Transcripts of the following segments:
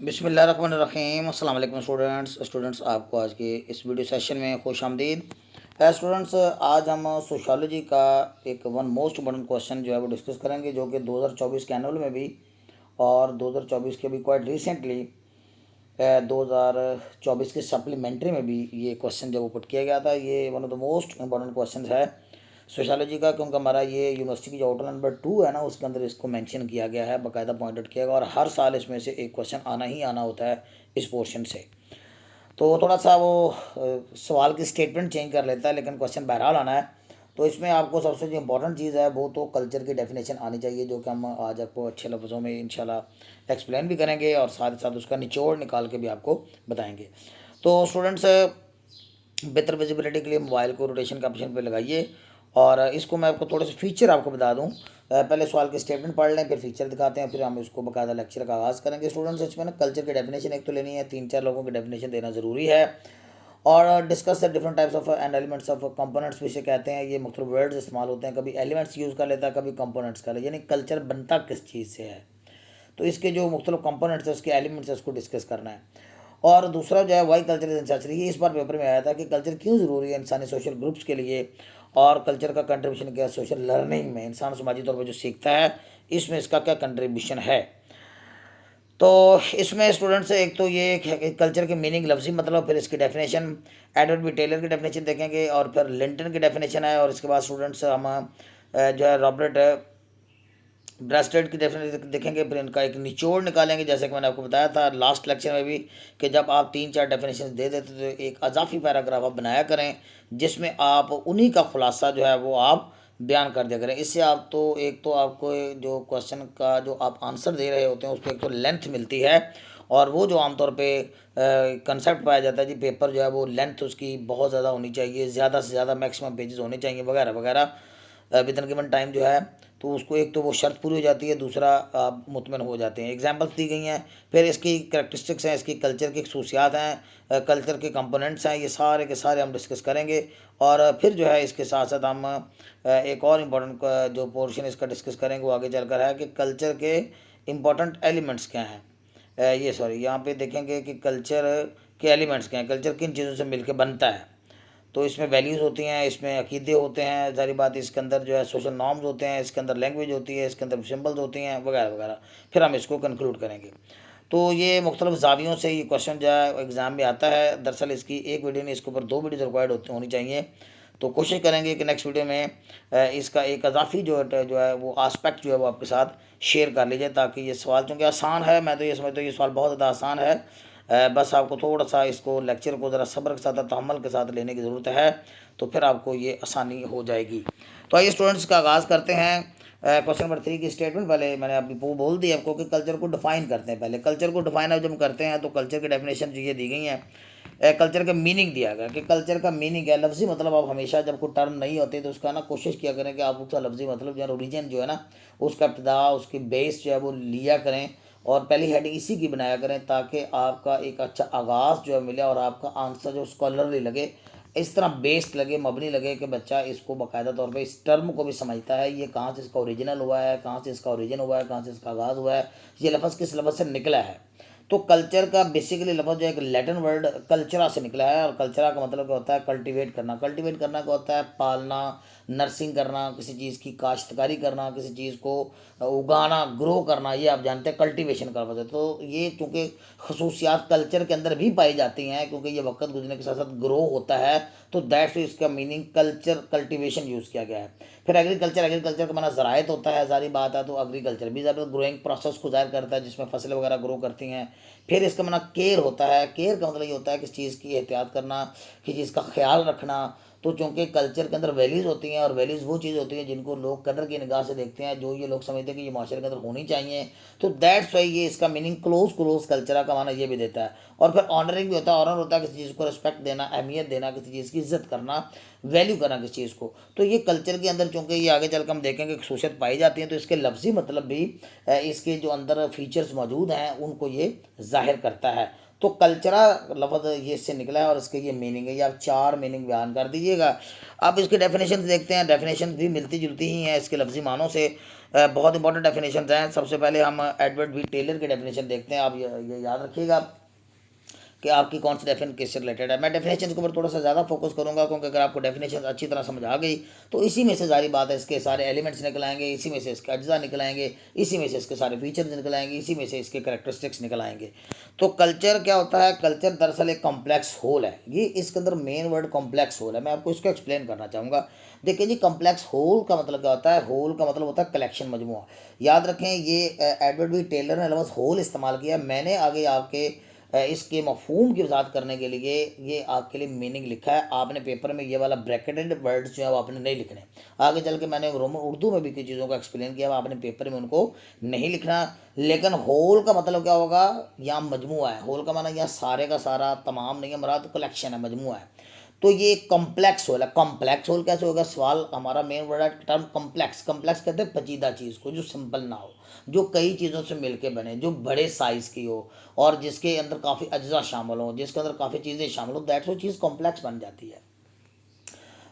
बिस्मिल्लाहिर्रहमानिर्रहीम। अस्सलाम वालेकुम स्टूडेंट्स आपको आज के इस वीडियो सेशन में खुश आमदीद। स्टूडेंट्स, आज हम सोशोलॉजी का एक वन मोस्ट इम्पोर्टेंट क्वेश्चन जो है वो डिस्कस करेंगे, जो कि 2024 के एनुअल में भी और 2024 के भी क्वाइट रिसेंटली 2024 के सप्लीमेंट्री में भी ये क्वेश्चन जो वो पुट किया गया था। ये one of the most important question है सोशोलॉजी का, क्योंकि हमारा ये यूनिवर्सिटी की जो आउटलाइन नंबर 2 है ना, उसके अंदर इसको मेंशन किया गया है, बाकायदा पॉइंट आउट किया गया, और हर साल इसमें से एक क्वेश्चन आना ही आना होता है इस पोर्शन से। तो थोड़ा सा वो सवाल की स्टेटमेंट चेंज कर लेता है, लेकिन क्वेश्चन बहरहाल आना है। तो इसमें आपको सबसे जो इम्पोर्टेंट चीज़ है वो तो कल्चर की डेफिनेशन आनी चाहिए, जो कि हम आज आपको अच्छे लफ्ज़ों में इंशाल्लाह एक्सप्लेन भी करेंगे और साथ ही साथ उसका निचोड़ निकाल के भी आपको बताएंगे। तो स्टूडेंट्स, बेहतर विजिबिलिटी के लिए मोबाइल को रोटेशन का ऑप्शन पे लगाइए, और इसको मैं आपको थोड़े से फीचर आपको बता दूं। पहले सवाल की स्टेटमेंट पढ़ लें, फिर फीचर दिखाते हैं, फिर हम इसको बाकायदा लेक्चर का आगाज़ करेंगे। स्टूडेंट्स, इसमें ना कल्चर की डेफिनेशन एक तो लेनी है, 3-4 लोगों की डेफिनेशन देना ज़रूरी है, और discuss the different types of and elements of components भी इसे कहते हैं। ये मुख्तलिफ वर्ड्स इस्तेमाल होते हैं, कभी एलिमेंट्स यूज़ कर लेता है, कभी कंपोनेंट्स कर ले, यानी कल्चर बनता किस चीज़ से है। तो इसके जो मुख्तलिफ कंपोनेंट्स है, उसके एलिमेंट्स है, उसको डिस्कस करना है। और दूसरा जो है वाई कल्चर इज नेसेसरी, इस बार पेपर में आया था कि कल्चर क्यों ज़रूरी है इंसानी सोशल ग्रुप्स के लिए, और कल्चर का कंट्रीब्यूशन क्या है सोशल लर्निंग में, इंसान समाजी तौर पर जो सीखता है इसमें इसका क्या कंट्रीब्यूशन है। तो इसमें स्टूडेंट्स एक तो ये कल्चर के मीनिंग लफ्जी मतलब, फिर इसकी डेफिनेशन एडवर्ड बी टेलर की डेफिनेशन देखेंगे, और फिर लिंटन की डेफिनेशन है, और इसके बाद स्टूडेंट्स हम जो है रॉबर्ट ब्रेस्टेड की डेफिनेशन देखेंगे, फिर इनका एक निचोड़ निकालेंगे, जैसे कि मैंने आपको बताया था लास्ट लेक्चर में भी, कि जब आप 3-4 डेफिनेशन दे देते तो एक अजाफी पैराग्राफ आप बनाया करें, जिसमें आप उन्हीं का खुलासा जो है वो आप बयान कर दिया करें। इससे आप तो एक तो आपको जो क्वेश्चन का जो आप आंसर दे रहे होते हैं उसको एक तो लेंथ मिलती है, और वो जो आमतौर पे कंसेप्ट पाया जाता है जी, पेपर जो है वो लेंथ उसकी बहुत ज़्यादा होनी चाहिए, ज़्यादा से ज़्यादा मैक्सिमम पेजेस होने चाहिए वगैरह वगैरह विद इन गिवन टाइम जो है। तो उसको एक तो वो शर्त पूरी हो जाती है, दूसरा आप मुतमिन हो जाते हैं। एग्जांपल्स दी गई हैं, फिर इसकी करैक्टरिस्टिक्स हैं, इसकी कल्चर की खसूसियात हैं, कल्चर के कंपोनेंट्स हैं, ये सारे के सारे हम डिस्कस करेंगे। और फिर जो है इसके साथ साथ हम एक और इम्पोर्टेंट जो पोर्शन इसका डिस्कस करेंगे वो आगे चलकर है कि कल्चर के इम्पोर्टेंट एलिमेंट्स क्या हैं। ये सॉरी यहाँ पे देखेंगे कि कल्चर के एलिमेंट्स क्या हैं, कल्चर किन चीज़ों से मिलकर बनता है। तो इसमें वैल्यूज़ होती हैं, इसमें अकीदे होते हैं, सारी बात, इसके अंदर जो है सोशल नॉर्म्स होते हैं, इसके अंदर लैंग्वेज होती है, इसके अंदर सिंबल्स होती हैं वगैरह वगैरह। फिर हम इसको कंक्लूड करेंगे। तो ये मुख्तलिफ जावियों से ये क्वेश्चन जो है एग्ज़ाम में आता है। दरअसल इसकी एक वीडियो नहीं, इसके ऊपर 2 वीडियो रिक्वायर्ड होनी चाहिए। तो कोशिश करेंगे कि नेक्स्ट वीडियो में इसका एक अजाफी जो है वो आस्पेक्ट जो है वो आपके साथ शेयर कर लीजिए, ताकि ये सवाल चूँकि आसान है, मैं तो ये समझता हूँ ये सवाल बहुत ज़्यादा आसान है, बस आपको थोड़ा सा इसको लेक्चर को ज़रा सब्र के साथ तहम्मुल के साथ लेने की ज़रूरत है, तो फिर आपको ये आसानी हो जाएगी। तो आइए स्टूडेंट्स का आगाज़ करते हैं। क्वेश्चन नंबर 3 की स्टेटमेंट पहले मैंने अभी वो बोल दी आपको कि कल्चर को डिफाइन करते हैं। पहले कल्चर को डिफाइन अब जब करते हैं तो कल्चर की डेफिनेशन जो ये दी गई हैं, कल्चर का मीनिंग दिया गया कि कल्चर का मीनिंग है लफ्ज़ी मतलब। आप हमेशा जब कोई टर्म नहीं होती तो उसका ना कोशिश किया करें कि आप उसका लफ्ज़ी मतलब जो है ओरिजिन जो है ना, उसका इब्तिदा उसकी बेस जो है वो लिया करें, और पहली हेडिंग इसी की बनाया करें, ताकि आपका एक अच्छा आगाज़ जो है मिले और आपका आंसर जो स्कॉलरली लगे, इस तरह बेस्ड लगे, मबनी लगे, कि बच्चा इसको बाकायदा तौर पे इस टर्म को भी समझता है, ये कहाँ से इसका ओरिजिनल हुआ है, कहाँ से इसका ओरिजिन हुआ है, कहाँ से इसका आगाज़ हुआ है, ये लफ्ज़ किस लफ्ज़ से निकला है। तो कल्चर का बेसिकली लफ्ज़ जो है एक लैटिन वर्ड कल्चरा से निकला है, और कल्चरा का मतलब क्या होता है, कल्टीवेट करना। कल्टीवेट करना क्या होता है, पालना, नर्सिंग करना, किसी चीज़ की काश्तकारी करना, किसी चीज़ को उगाना, ग्रो करना, ये आप जानते हैं कल्टीवेशन का मतलब। तो ये चूँकि खसूसियात कल्चर के अंदर भी पाई जाती हैं, क्योंकि ये वक्त गुजरने के साथ साथ ग्रो होता है, तो दैट्स इसका मीनिंग कल्चर कल्टीवेशन यूज़ किया गया है। फिर एग्रीकल्चर, एग्रीकल्चर का माना ज़रायत होता है, सारी बात है, तो एग्रीकल्चर भी ज़्यादा ग्रोइंग प्रोसेस को ज़ाहिर करता है, जिसमें फसलें वगैरह ग्रो करती हैं। फिर इसका माना केयर होता है, केयर का मतलब ये होता है किस चीज़ की एहतियात करना, किसी चीज़ का ख्याल रखना। तो चूँकि कल्चर के अंदर वैल्यूज़ होती हैं, और वैल्यूज़ वो चीज़ होती हैं जिनको लोग कदर की निगाह से देखते हैं, जो ये लोग समझते हैं कि ये माशरे के अंदर होनी चाहिए। तो दैट्स वाई ये इसका मीनिंग क्लोज कल्चर का माना ये भी देता है। और फिर ऑनरिंग भी होता है, ऑनर होता है किसी चीज़ को रिस्पेक्ट देना, अहमियत देना, किसी चीज़ की इज्जत करना, वैल्यू करना किसी चीज़ को। तो ये कल्चर के अंदर चूँकि ये आगे चलकर हम देखेंगे खसूसियत पाई जाती हैं, तो इसके लफ्ज़ी मतलब भी इसके जो अंदर फीचर्स मौजूद हैं उनको ये जाहिर करता है। तो कल्चरा लफ्ज़ ये इससे निकला है और इसके ये मीनिंग है। ये आप 4 मीनिंग बयान कर दीजिएगा। अब इसकी डेफिनेशन देखते हैं। डेफिनेशन भी मिलती जुलती ही हैं इसके लफ्ज़ी मानों से। बहुत इंपॉर्टेंट डेफिनेशन हैं। सबसे पहले हम एडवर्ड बी टेलर की डेफिनेशन देखते हैं। आप ये याद रखिएगा कि आपकी कौन सी डेफिनेशन किससे रिलेटेड है। मैं डेफिनेशन के ऊपर थोड़ा सा ज़्यादा फोकस करूंगा, क्योंकि अगर आपको डेफिनेशन अच्छी तरह समझ आ गई तो इसी में से सारी बात है, इसके सारे एलिमेंट्स निकल आएंगे, इसी में से इसके अज्जा निकल आएंगे, इसी में से इसके सारे फीचर्स निकल आएंगे, इसी में से इसके करेक्टरिस्टिक्स निकल आएंगे। तो कल्चर क्या होता है? कल्चर दरअसल एक कॉम्प्लेक्स होल है। ये इसके अंदर मेन वर्ड कॉम्प्लेक्स होल है। मैं आपको इसको एक्सप्लेन करना चाहूँगा। देखिए जी, कॉम्प्लेक्स होल का मतलब क्या होता है? होल का मतलब होता है कलेक्शन, मजमूआ। याद रखें, ये एडवर्ड बी टेलर ने लफ्ज़ होल इस्तेमाल किया। मैंने आगे आपके इसके मफहूम की वजाहत करने के लिए ये आपके लिए मीनिंग लिखा है। आपने पेपर में ये वाला ब्रैकेटेड वर्ड्स जो है वो आपने नहीं लिखने। आगे चल के मैंने रोमन उर्दू में भी कुछ चीज़ों को एक्सप्लेन किया, आपने पेपर में उनको नहीं लिखना। लेकिन होल का मतलब क्या होगा? यहाँ मजमूआ है। होल का माना यहाँ सारे का सारा, तमाम नहीं है मराद, कलेक्शन है, मजमूआ है। तो ये कॉम्प्लेक्स होल है। कॉम्प्लेक्स होल कैसे होगा? सवाल हमारा मेन वर्ड है टर्म कॉम्प्लेक्स। कॉम्प्लेक्स कहते हैं पेचीदा चीज़ को, जो सिंपल ना हो, जो कई चीज़ों से मिलके बने, जो बड़े साइज़ की हो और जिसके अंदर काफ़ी अज्जा शामिल हो, जिसके अंदर काफ़ी चीज़ें शामिल हो, दैट्स वो चीज़ कॉम्प्लेक्स बन जाती है।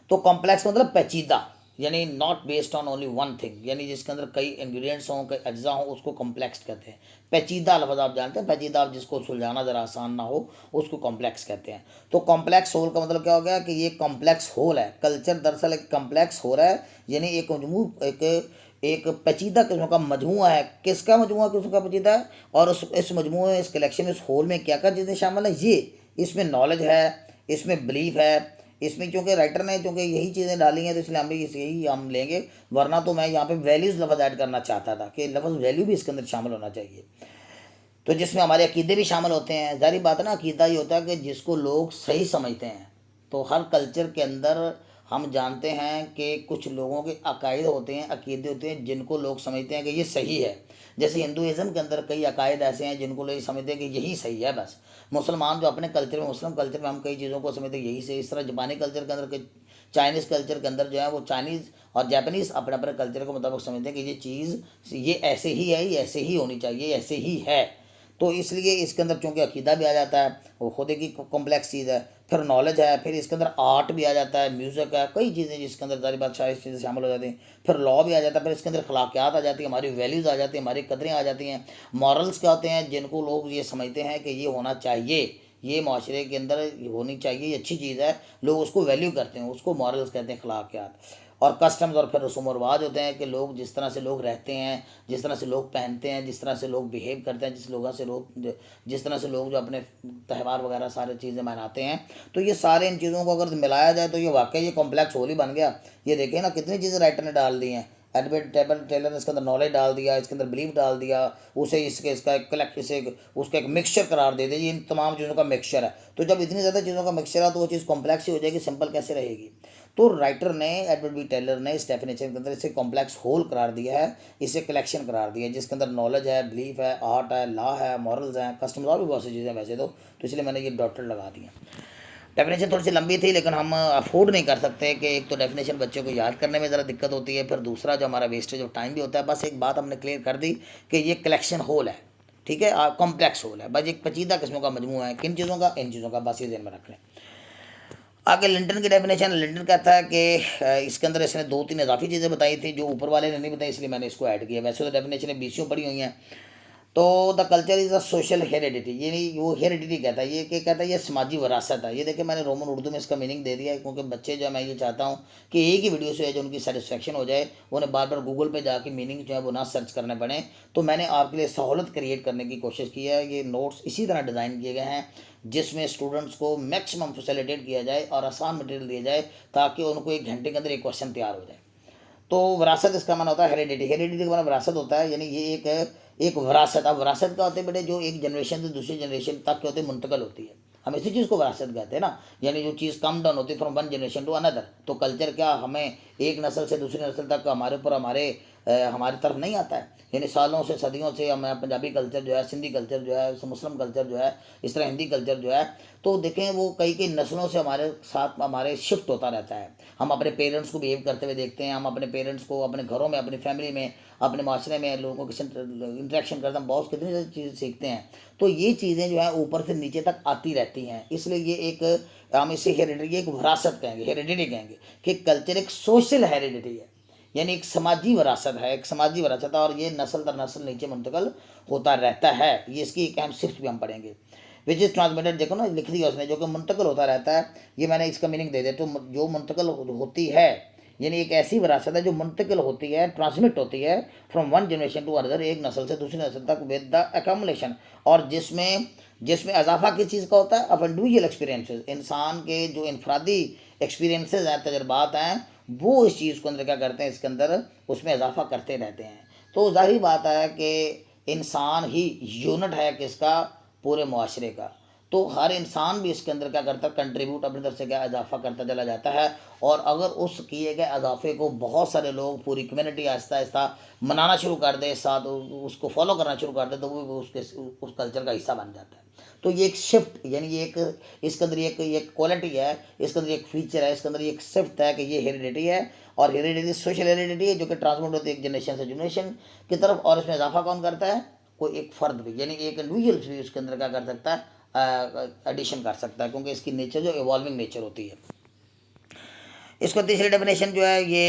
तो कॉम्प्लेक्स मतलब पेचीदा, यानी not based on only one thing, यानी जिसके अंदर कई इंग्रेडिएंट्स हों, कई अज्जा हों, उसको कॉम्प्लेक्स कहते हैं। पेचीदा लफ्ज़ आप जानते हैं, पेचीदा आप जिसको सुलझाना ज़रा आसान ना हो उसको कॉम्प्लेक्स कहते हैं। तो कॉम्प्लेक्स होल का मतलब क्या हो गया? कि ये कॉम्प्लेक्स होल है। कल्चर दरअसल एक कॉम्प्लेक्स हो रहा है, यानी एक एक पेचीदा किस्म का मजमूआ है। किसका मजमूआ, किस्म का पेचीदा है? और उस इस मजमूए, इस कलेक्शन में, इस होल में क्या क्या चीज़ें शामिल है? ये इसमें नॉलेज है, इसमें बिलीफ है, इसमें क्योंकि राइटर ने क्योंकि यही चीज़ें डाली हैं तो इसलिए हम भी यही हम लेंगे। वरना तो मैं यहाँ पे वैल्यूज़ लफ्ज़ ऐड करना चाहता था कि लफ्ज़ वैल्यू भी इसके अंदर शामिल होना चाहिए। तो जिसमें हमारे अकीदे भी शामिल होते हैं। जारी बात है ना, अकीदा ये होता है कि जिसको लोग सही समझते हैं। तो हर कल्चर के अंदर हम जानते हैं कि कुछ लोगों के अकायद होते हैं, अकीदे होते हैं जिनको लोग समझते हैं कि ये सही है। जैसे हिंदुज़म के अंदर कई अकायद ऐसे हैं जिनको लोग समझते हैं कि यही सही है बस। मुसलमान जो अपने कल्चर में, मुस्लिम कल्चर में हम कई चीज़ों को समझते हैं यही सही। इस तरह जापानी कल्चर के अंदर, चाइनीज़ कल्चर के अंदर जो है वो चाइनीज़ और जापानीज़ अपने अपने कल्चर के मुताबिक समझते हैं कि ये चीज़ ये ऐसे ही है, ये ऐसे ही होनी चाहिए, ऐसे ही है। तो इसलिए इसके अंदर चूँकि अकीदा भी आ जाता है, वो खुद की कॉम्प्लेक्स चीज़ है। फिर नॉलेज है, फिर इसके अंदर आर्ट भी आ जाता है, म्यूज़िक है, कई चीज़ें जिसके अंदर सारी बात सारी चीज़ें शामिल हो जाती हैं। फिर लॉ भी आ जाता है, फिर इसके अंदर अखलाकियात आ जाती है, हमारी वैल्यूज़ आ जाती हैं, हमारी कदरें आ जाती हैं। मॉरल्स क्या होते हैं? जिनको लोग ये समझते हैं कि ये होना चाहिए, ये माशरे के अंदर होनी चाहिए, ये अच्छी चीज़ है, लोग उसको वैल्यू करते हैं, उसको मॉरल्स कहते हैं, अखलाकियात। और कस्टम्स और फिर रसूम व रवाज होते हैं कि लोग जिस तरह से लोग रहते हैं, जिस तरह से लोग पहनते हैं, जिस तरह से लोग बिहेव करते हैं, जिस तरह से लोग जो अपने त्यौहार वगैरह सारी चीज़ें मनाते हैं। तो ये सारे इन चीज़ों को अगर मिलाया जाए तो ये वाकई ये कॉम्प्लेक्स होल ही बन गया। ये देखिए ना, कितनी चीज़ें राइटर ने डाल दी हैं। एडवर्ड टेलर ने इसके अंदर नॉलेज डाल दिया, इसके अंदर बिलीफ डाल दिया, उसे इसका एक कलेक्ट, इसे उसका एक मिक्सचर करार दे दिया। ये इन तमाम चीज़ों का मिक्सचर है। तो जब इतनी ज़्यादा चीज़ों का मिक्सचर है तो वो चीज़ कॉम्प्लेक्स ही हो जाएगी, सिंपल कैसे रहेगी? तो राइटर ने, एडवर्ड बी टेलर ने इस डेफिनेशन के अंदर इसे कॉम्प्लेक्स होल करार दिया है, इसे कलेक्शन करार दिया है, जिसके अंदर नॉलेज है, बिलीफ है, आर्ट है, लॉ है, मॉरल्स हैं, कस्टम्स और भी बहुत सी चीज़ें वैसे तो इसलिए मैंने ये डॉक्टर लगा दिया। डेफिनेशन थोड़ी सी लंबी थी, लेकिन हम अफोर्ड नहीं कर सकते कि एक तो डेफिनेशन बच्चों को याद करने में ज़रा दिक्कत होती है, फिर दूसरा जो हमारा वेस्टेज ऑफ टाइम भी होता है। बस एक बात हमने क्लियर कर दी कि ये कलेक्शन होल है, ठीक है, कॉम्प्लेक्स होल है, बस एक पेचीदा किस्मों का मजमूआ है। किन चीज़ों का? इन चीज़ों का, बस ये ध्यान में रख लें। आगे लिंटन की डेफिनेशन। लिंटन कहता है कि इसके अंदर इसने 2-3 इजाफी चीज़ें बताई थी जो ऊपर वाले ने नहीं बताई, इसलिए मैंने इसको ऐड किया। वैसे तो डेफिनेशन बीसियों पड़ी हुई हैं। तो the culture is a social heredity, यानी वो हेरिडिटी कहता है, ये क्या कहता है? ये समाजी विरासत है। ये देखिए मैंने रोमन उर्दू में इसका मीनिंग दे दिया है, क्योंकि बच्चे जो है, मैं ये चाहता हूँ कि एक ही वीडियो से है जो उनकी सेटिस्फेक्शन हो जाए, उन्हें बार बार गूगल पे जाके मीनिंग जो है वो ना सर्च करने पड़े। तो मैंने आपके लिए सहूलत क्रिएट करने की कोशिश की है। ये नोट्स इसी तरह डिज़ाइन किए गए हैं जिसमें स्टूडेंट्स को मैक्सिमम फैसिलिटेट किया जाए और आसान मटेरियल दिया जाए, ताकि उनको 1 घंटे के अंदर एक क्वेश्चन तैयार हो जाए। तो विरासत इसका माना होता है हेरिडिटी। हेरिडिटी का माना विरासत होता है, यानी ये एक विरासत। अब विरासत क्या होते हैं बेटे? जो एक जनरेशन से दूसरी जनरेशन तक के होते हैं, मुंतकल होती है। हम इसी चीज़ को विरासत कहते हैं ना, यानी जो चीज़ कम डाउन होती है from one generation to another. तो कल्चर क्या, हमें एक नस्ल से दूसरी नस्ल तक हमारे ऊपर, हमारे हमारी तरफ नहीं आता है। यानी सालों से सदियों से हमारा पंजाबी कल्चर जो है, सिंधी कल्चर जो है, मुस्लिम कल्चर जो है, इस तरह हिंदी कल्चर जो है, तो देखें वो कई कई नस्लों से हमारे साथ हमारे शिफ्ट होता रहता है। हम अपने पेरेंट्स को बिहेव करते हुए देखते हैं, हम अपने पेरेंट्स को अपने घरों में, अपनी फैमिली में, अपने माशरे में लोगों के साथ इंटरेक्शन करते हैं, बहुत कितनी सारी चीज़ें सीखते हैं। तो ये चीज़ें जो है ऊपर से नीचे तक आती रहती हैं। इसलिए ये एक, हम इसे हेरिडिटी, एक विरासत कहेंगे, हेरिडिटी कहेंगे कि कल्चर एक सोशल हेरिडिटी है, यानी एक समाजी विरासत है, एक समाजी विरासत है, और ये नस्ल दर नस्ल नीचे मुंतकल होता रहता है। ये इसकी एक अहम सिफ्त भी हम पढ़ेंगे, विच इज़ ट्रांसमिटेड। देखो ना, लिख दिया उसने, जो कि मुंतकल होता रहता है। ये मैंने इसका मीनिंग दे दिया। तो जो मुंतकल होती है, यानी एक ऐसी विरासत है जो मुंतकिल होती है, ट्रांसमिट होती है from one generation to other, एक नस्ल से दूसरी नस्ल तक, विद द एकमुलेशन, और जिसमें जिसमें इजाफा किस चीज़ का होता है, ऑफ इंडिविजुअल एक्सपीरियंसेस, इंसान के जो इनफरादी एक्सपीरियंसेस हैं, तजर्बात हैं, वो इस चीज़ को अंदर क्या करते हैं, इसके अंदर उसमें इजाफा करते रहते हैं। तो जाहिर बात है कि इंसान ही यूनिट है किसका, पूरे मुआशरे का। तो हर इंसान भी इसके अंदर क्या करता है, कंट्रीब्यूट अपनी तरफ से क्या इजाफा करता चला जाता है। और अगर उस किए गए इजाफे को बहुत सारे लोग, पूरी कम्युनिटी आहिस्ता आहिस्ता मनाना शुरू कर दे, साथ उसको फॉलो करना शुरू कर दे, तो वो उसके उस कल्चर का हिस्सा बन जाता है। तो ये एक शिफ्ट, यानी ये एक, इसके अंदर एक क्वालिटी है, इसके अंदर एक फीचर है, इसके अंदर एक शिफ्ट है कि ये हेरिडिटी है। और हेरिडिटी सोशल हेरिडिटी है, जो कि ट्रांसमिट होती है एक जनरेशन से जनरेशन की तरफ। और इसमें इजाफा कौन करता है, कोई एक फ़र्द भी, यानी एक इंडिविजुअल भी उसके अंदर क्या कर सकता है, एडिशन कर सकता है, क्योंकि इसकी नेचर जो इवॉल्विंग नेचर होती है। इसको तीसरी डेफिनेशन जो है ये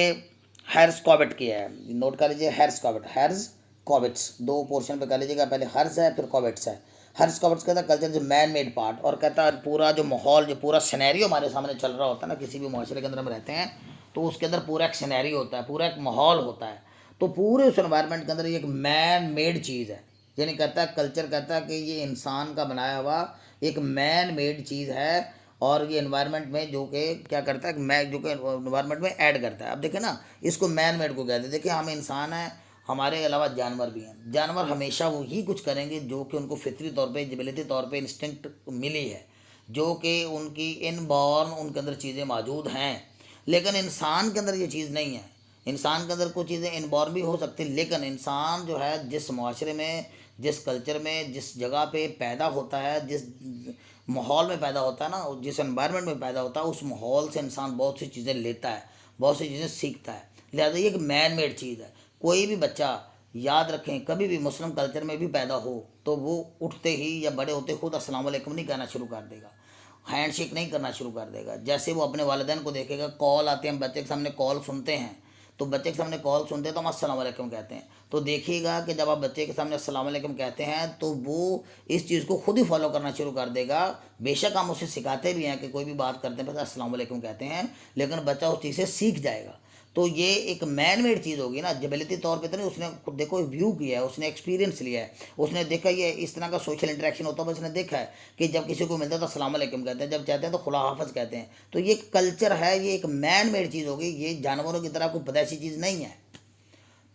हैर्स कॉबिट की है, नोट कर लीजिए, हैर्स कॉबिट, हैर्स कॉबिट्स, दो पोर्शन पे कर लीजिएगा, पहले हर्स है फिर कॉबिट्स है। हर्स कॉबिट्स कहता है कल्चर जो मैन मेड पार्ट, और कहता है पूरा जो माहौल, जो पूरा सिनेरियो हमारे सामने चल रहा होता है ना, किसी भी माशरे के अंदर हम रहते हैं, तो उसके अंदर पूरा एक सिनेरियो होता है, पूरा एक माहौल होता है। तो पूरे उस एनवायरनमेंट के अंदर एक मैन मेड चीज़ है, यानी कहता है कल्चर कहता है कि ये इंसान का बनाया हुआ एक मैन मेड चीज़ है। और ये एनवायरनमेंट में जो कि क्या करता है, मैं जो कि एनवायरनमेंट में ऐड करता है। अब देखें ना, इसको मैन मेड को कहते हैं। देखिए हम इंसान हैं, हमारे अलावा जानवर भी हैं। जानवर हमेशा वही कुछ करेंगे जो कि उनको फितरी तौर पे, जिबिलिटी तौर पे इंस्टिंक्ट मिली है, जो कि उनकी इनबॉर्न उनके अंदर चीज़ें मौजूद हैं। लेकिन इंसान के अंदर ये चीज़ नहीं है। इंसान के अंदर कुछ चीज़ें इनबॉर्न भी हो सकती, लेकिन इंसान जो है जिस माशरे में, जिस कल्चर में, जिस जगह पे पैदा होता है, जिस माहौल में पैदा होता है ना, जिस एनवायरनमेंट में पैदा होता है, उस माहौल से इंसान बहुत सी चीज़ें लेता है, बहुत सी चीज़ें सीखता है। लिहाजा ये एक मैन मेड चीज़ है। कोई भी बच्चा, याद रखें, कभी भी मुस्लिम कल्चर में भी पैदा हो तो वो उठते ही या बड़े होते खुद अस्सलाम वालेकुम नहीं कहना शुरू कर देगा, हैंड शेक नहीं करना शुरू कर देगा। जैसे वो अपने वालिदैन को देखेगा, कॉल आते हैं, बच्चे के सामने कॉल सुनते हैं, तो बच्चे के सामने कॉल सुनते हैं तो हम अस्सलाम वालेकुम कहते हैं। तो देखिएगा कि जब आप बच्चे के सामने अस्सलाम वालेकुम कहते हैं तो वो इस चीज़ को खुद ही फॉलो करना शुरू कर देगा। बेशक हम उसे सिखाते भी हैं कि कोई भी बात करते हैं बस अस्सलाम वालेकुम कहते हैं, लेकिन बच्चा उस चीज़ से सीख जाएगा। तो ये एक मैन मेड चीज़ होगी ना, जबलियती तौर पे तो नहीं, उसने खुद देखो व्यू किया है, उसने एक्सपीरियंस लिया है, उसने देखा ये इस तरह का सोशल इंटरेक्शन होता है, उसने देखा है कि जब किसी को मिलता है तो अस्सलाम वालेकुम कहते हैं, जब चाहते हैं तो खुला हाफिज कहते हैं। तो ये कल्चर है, ये एक मैन मेड चीज़ होगी, ये जानवरों की तरह कोई पैदाइशी चीज़ नहीं है।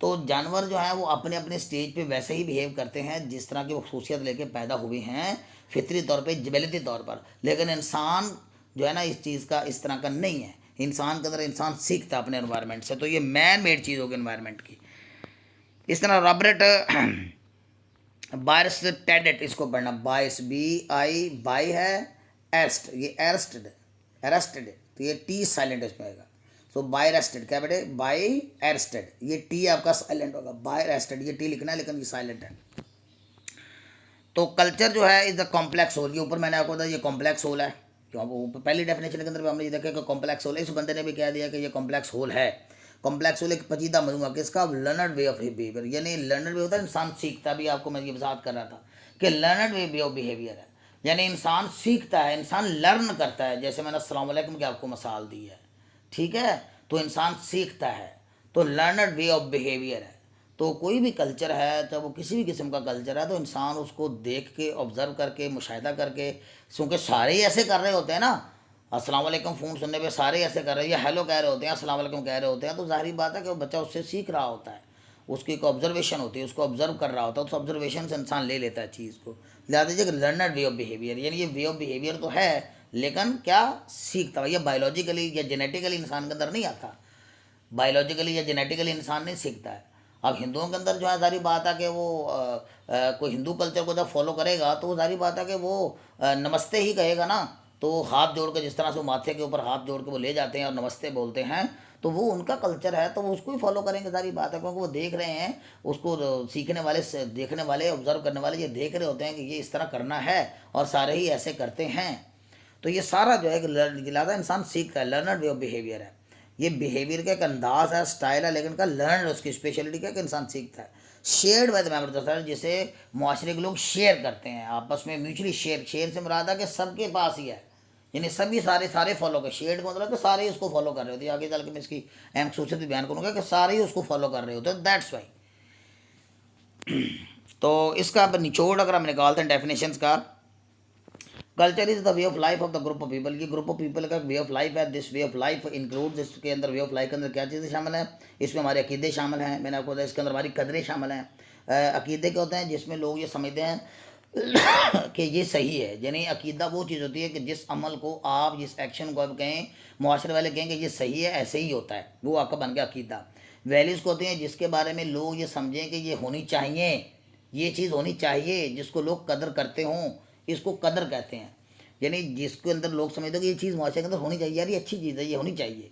तो जानवर जो है वो अपने अपने स्टेज पे वैसे ही बिहेव करते हैं जिस तरह की वो खसूसियत लेके पैदा हुए हैं, फितरी तौर पे, जबलियती तौर पर। लेकिन इंसान जो है ना इस चीज़ का इस तरह का नहीं है। इंसान के अंदर इंसान सीखता है अपने एनवायरनमेंट से। तो ये मैन मेड चीज़ होगी एनवायरनमेंट की। इस तरह रॉबर्ट बायर्स टेडेट, इसको पढ़ना, बायस, बी आई, बाई है, एस्ट, ये एरेस्टेड, एरेस्टेड, तो ये टी साइलेंट इसमें आएगा। सो बाय रेस्टेड, क्या बेटे, बाय एरेस्टेड, ये टी आपका साइलेंट होगा, बाय रेस्टेड, ये टी लिखना है लेकिन ये साइलेंट है। तो कल्चर जो है इज द कॉम्प्लेक्स होल, ये ऊपर मैंने आपको बताया ये कॉम्प्लेक्स होल है। तो पहली डेफिनेशन के अंदर भी हमने ये देखा कि कॉम्प्लेक्स होल है। इस बंदे ने भी कह दिया कि ये कॉम्प्लेक्स होल है। कॉम्प्लेक्स होल एक पजीदा मजमूआ किसका, लर्नड वे ऑफ बिहेवियर, यानी लर्नड वे होता है इंसान सीखता भी, आपको मैं ये बात कर रहा था कि लर्नड वे ऑफ बिहेवियर है, यानी इंसान सीखता है, इंसान लर्न करता है। जैसे मैंने अस्सलाम वालेकुम की आपको मिसाल दी है, ठीक है, तो इंसान सीखता है, तो लर्नड वे ऑफ बिहेवियर है। तो कोई भी कल्चर है, चाहे वो किसी भी किस्म का कल्चर है, तो इंसान उसको देख के, ऑब्जर्व करके, मुशाहिदा करके, क्योंकि सारे ही ऐसे कर रहे होते हैं ना, अस्सलाम वालेकुम फ़ोन सुनने पे सारे ऐसे कर रहे हैं, या हेलो कह रहे होते हैं, अस्सलाम वालेकुम कह रहे होते हैं, तो जाहिर बात है कि वो बच्चा उससे सीख रहा होता है, उसकी एक ऑब्जर्वेशन होती है, उसको ऑब्जर्व कर रहा होता है, उस ऑब्जर्वेशन से इंसान ले लेता है चीज़ को। लिहाजा दीजिए लर्नड वे ऑफ बिहेवियर, यानी ये वे ऑफ बिहेवियर तो है, लेकिन क्या सीखता है, ये बायोलॉजिकली या जेनेटिकली इंसान के अंदर नहीं आता, बायोलॉजिकली या जेनेटिकली इंसान नहीं सीखता है। अब हिंदुओं के अंदर जो है सारी बात है कि वो कोई हिंदू कल्चर को जब फॉलो करेगा तो वो सारी बात है कि वो नमस्ते ही कहेगा ना। तो हाथ जोड़ के जिस तरह से वो माथे के ऊपर हाथ जोड़ के वो ले जाते हैं और नमस्ते बोलते हैं, तो वो उनका कल्चर है, तो वो उसको ही फॉलो करेंगे, सारी बात है, क्योंकि वो देख रहे हैं उसको। सीखने वाले देखने वाले ऑब्जर्व करने वाले ये देख रहे होते हैं कि ये इस तरह करना है और सारे ही ऐसे करते हैं। तो ये सारा जो है कि लिहाजा इंसान सीखता है, लर्नड वे ऑफ बिहेवियर है। ये बिहेवियर का एक अंदाज है, स्टाइल है, लेकिन का लर्न उसकी स्पेशलिटी क्या कि इंसान सीखता है। शेयर्ड बाय द मेंबर, जिसे मुआशरे के लोग शेयर करते हैं आपस में, म्यूचुअली शेयर। शेयर से मुराद है कि सबके पास ही है, यानी सभी सारे सारे फॉलो कर। शेयर्ड का मतलब कि सारे ही उसको फॉलो कर रहे होते हैं। आगे चल के मैं इसकी अहम खसूसियत भी बयान करूँगा कि सारे ही उसको फॉलो कर रहे होते हैं, दैट्स वाई। तो इसका निचोड़ अगर हम निकालते हैं डेफिनेशंस का, culture is the way of life of the group of people. ये ग्रुप ऑफ पीपल का वे ऑफ लाइफ है। This way of life includes, इसके अंदर वे ऑफ लाइफ के अंदर क्या चीज़ें शामिल हैं? इसमें हमारे अकीदे शामिल हैं, मैंने आपको बताया। इसके अंदर हमारी कदरें शामिल हैं। अकीदे क्या होते हैं? जिसमें लोग ये समझते हैं कि ये सही है। यानी अकीदा वो चीज़ होती है कि जिस अमल को आप, जिस एक्शन को आप कहें, मुआशरे वाले कहें कि ये सही है, ऐसे ही होता है, वो आपका बन गया अकीदा। वैल्यूज़ को होती हैं जिसके बारे में लोग ये समझें कि ये होनी चाहिए, ये चीज़ होनी चाहिए, जिसको लोग कदर करते हों, इसको कदर कहते हैं। यानी जिसके अंदर लोग समझते हैं कि ये चीज़ मुआशरे के अंदर होनी चाहिए, यार ये अच्छी चीज़ है, ये होनी चाहिए।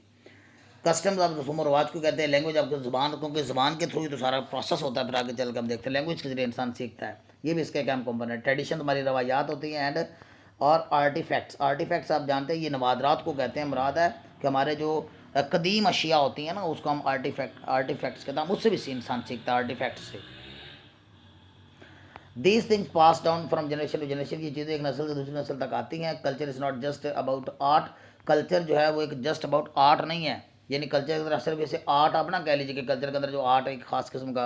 कस्टम्स आप रसूम और रवाज को कहते हैं। लैंग्वेज आपको ज़बान, क्योंकि ज़बान के थ्रू ही तो सारा प्रोसेस होता है। फिर आगे चल कर हम देखते हैं लैंग्वेज के जरिए इंसान सीखता है। ये भी इसका एक अहम कंपोनेंट। ट्रेडिशन हमारी रवायात होती हैं, एंड और आर्टिफैक्ट्स। आर्टिफैक्ट्स आप जानते हैं ये नवादरात को कहते हैं। मुराद है कि हमारे जो कदीम अशिया होती हैं ना, उसको हम आर्टिफैक्ट्स कहते हैं। उससे भी इंसान सीखता है, आर्टिफैक्ट्स से। These things pass down from generation to generation. ये चीज़ें एक नस्ल से दूसरी नस्ल तक आती हैं। Culture is not just about art. Culture जो है वो एक जस्ट अबाउट आर्ट नहीं है। यानी कल्चर के अंदर सिर्फ जैसे आर्ट आप ना कह लीजिए कि कल्चर के अंदर जो आर्ट एक खास किस्म का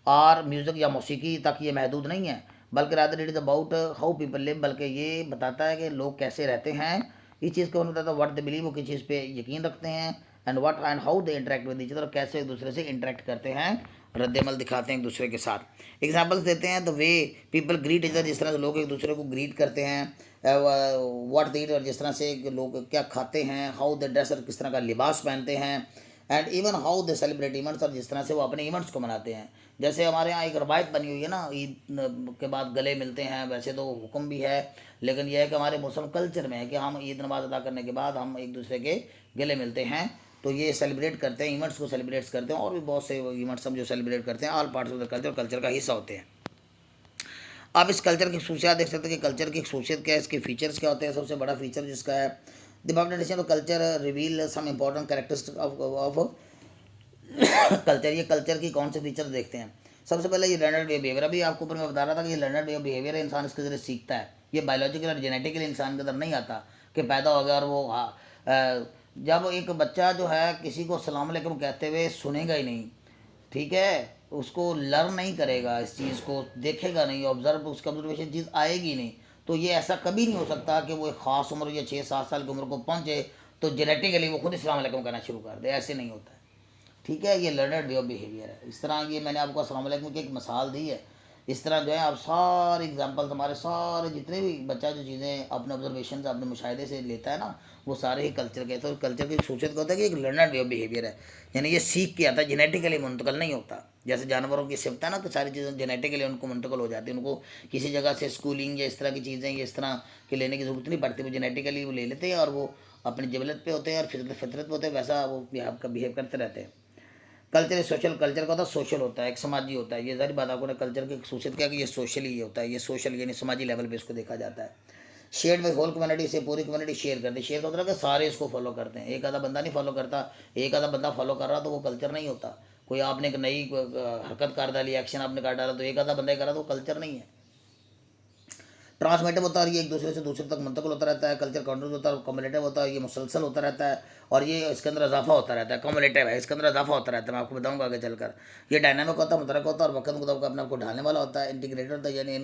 आर म्यूज़िक या मौसीकी तक ये महदूद नहीं है, बल्कि rather it is about how people live. बल्कि ये बताता है कि लोग कैसे रहते हैं। इस चीज़ को बताता है व्हाट दे बिलीव, वो किस चीज़ पे यकीन रखते हैं, and what and how they interact with each other, कैसे एक दूसरे से इंटरेक्ट करते हैं, रद्दमल दिखाते हैं एक दूसरे के साथ। एग्जाम्पल्स देते हैं, द वे पीपल ग्रीट इधर, जिस तरह से लोग एक दूसरे को ग्रीट करते हैं। व्हाट दे ईट, और जिस तरह से लोग क्या खाते हैं। हाउ दे ड्रेस, और किस तरह का लिबास पहनते हैं। And even how they celebrate events, और जिस तरह से वो अपने इवेंट्स को मनाते हैं। जैसे हमारे यहाँ एक रवायत बनी हुई है ना, ईद के बाद गले मिलते हैं। वैसे तो हुक्म भी है, लेकिन यह है कि हमारे मुस्लिम कल्चर में है कि हम ईद नमाज अदा करने के बाद हम एक दूसरे के गले मिलते हैं। तो ये सेलिब्रेट करते हैं, इवेंट्स को सेलिब्रेट करते हैं। और भी बहुत से इवेंट्स हम जो सेलिब्रेट करते हैं, all parts of the culture, culture का हिस्सा होते हैं। आप इस कल्चर की खसूसियात देख सकते हैं कि कल्चर की खसूसियत क्या है, इसके फीचर्स क्या होते हैं। सबसे बड़ा फीचर जिसका है, the population of culture reveal some important characteristic of culture. ये कल्चर की कौन से फीचर देखते हैं? सबसे पहले ये लर्नड वे बिहेवियर। अभी आपको ऊपर मैं बता रहा था कि ये लर्नड वे बिहेवियर है, इंसान इसके जरिए सीखता है। ये बायोलॉजिकल और जेनेटिकली इंसान के अंदर नहीं आता कि पैदा हो गया और वो जब एक बच्चा जो है किसी को अस्सलाम वालेकुम कहते हुए सुनेगा ही नहीं, ठीक है, उसको लर्न नहीं करेगा, इस चीज़ को देखेगा नहीं, ऑब्जर्व, उसका ऑब्जर्वेशन चीज़ आएगी नहीं, तो ये ऐसा कभी नहीं हो सकता कि वो एक ख़ास उम्र या 6-7 साल की उम्र को पहुँचे तो जेनेटिकली वो खुद अस्सलाम वालेकुम कहना शुरू कर दे। ऐसे नहीं होता है, ठीक है। ये लर्नड वे ऑफ बिहेवियर है। इस तरह ये मैंने आपको अस्सलाम वालेकुम की एक मिसाल दी है। इस तरह जो है आप सारे एग्जाम्पल्स, हमारे सारे जितने भी बच्चा जो चीज़ें अपने ऑब्जर्वेशन से, अपने मुशाहिदे से लेता है ना, वो सारे ही कल्चर के। तो कल्चर की खूबसूरत होता है कि एक लर्नड वे ऑफ बिहेवियर है, यानी ये सीख के आता है, जेनेटिकली मुंतकल नहीं होता। जैसे जानवरों की सिफत है ना, तो सारी चीज़ें जेनेटिकली उनको मुंतकल हो जाती है। उनको किसी जगह से स्कूलिंग या इस तरह की चीज़ें या इस तरह के लेने की ज़रूरत नहीं पड़ती। वो जेनेटिकली वो ले लेते हैं और वो अपनी जबलत पे होते हैं और फितरत पे होते हैं, वैसा वो बिहेव करते रहते हैं। कल्चर सोशल, कल्चर का होता है सोशल होता है, एक समाजी होता है। ये सारी बात आपको ने कल्चर की सूचित किया कि ये सोशल ही होता है। ये सोशल यानी समाजी लेवल पे इसको देखा जाता है। शेयर बाई होल कम्युनिटी, से पूरी कम्युनिटी शेयर करते हैं। शेयर का मतलब कि सारे इसको फॉलो करते हैं, एक आधा बंदा नहीं फॉलो करता। एक आधा बंदा फॉलो कर रहा तो वो कल्चर नहीं होता। कोई आपने एक नई हरकत कर डाली, एक्शन आपने कर डाला, तो एक आधा बंदा ही कर रहा तो वो कल्चर नहीं है। ट्रांसमिटिव होता है, ये एक दूसरे से दूसरे तक मुंतकिल होता रहता है। कल्चर कंट्रोल होता है, कम्युलेटिव होता है, ये मुसलसल होता रहता है। और ये इसके अंदर इजाफा होता रहता है। कम्युलेटिव है, इसके अंदर इजाफा होता रहता है। मैं आपको बताऊंगा आगे चलकर। ये डायनामिक होता है, मुतरक होता है, और वक्त मुताबिक अपने आपको ढालने वाला होता है। इंटीग्रेटेड होता है, यानी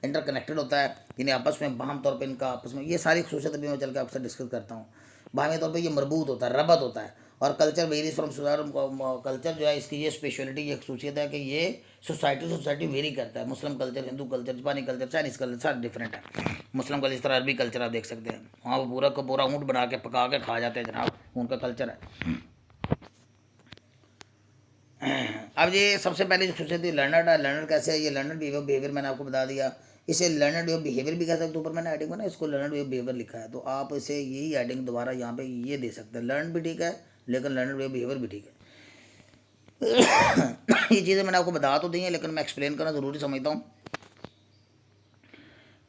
इंटरकनेक्टेड होता है, यानी आपस में बाहम तौर पर इनका आपस में ये सारी खसूसियत अभी मैं चल के आपसे डिस्कस करता हूँ। बाहमी तौर पर ये मरबूत होता है, रबत होता है। और culture varies from society, culture जो है इसकी ये स्पेशलिटी, ये खसूसियत है कि ये सोसाइटी सोसाइटी वेरी करता है। मुस्लिम कल्चर, हिंदू कल्चर, जापानी कल्चर, चाइनीज़ कल्चर, सारे डिफरेंट है। मुस्लिम कल्चर, इस तरह अरबी कल्चर आप देख सकते हैं, वहाँ वो पूरा का पूरा ऊँट बना के पका के खा जाते हैं जनाब, उनका कल्चर है। अब ये सबसे पहले जो खुशी थी लर्नर है, लर्नर कैसे है, ये लर्नर बिहेवियर मैंने आपको बता दिया, इसे लर्नर बिहेवियर भी कह सकते हो, ऊपर मैंने हेडिंग में ना इसको लर्नर बिहेवियर लिखा है, तो आप इसे यही हेडिंग दोबारा यहाँ पे ये दे सकते हैं, लर्न भी ठीक है लेकिन लर्नर बिहेवियर भी ठीक है। ये चीज़ें मैंने आपको बता तो दी हैं लेकिन मैं एक्सप्लेन करना ज़रूरी समझता हूँ।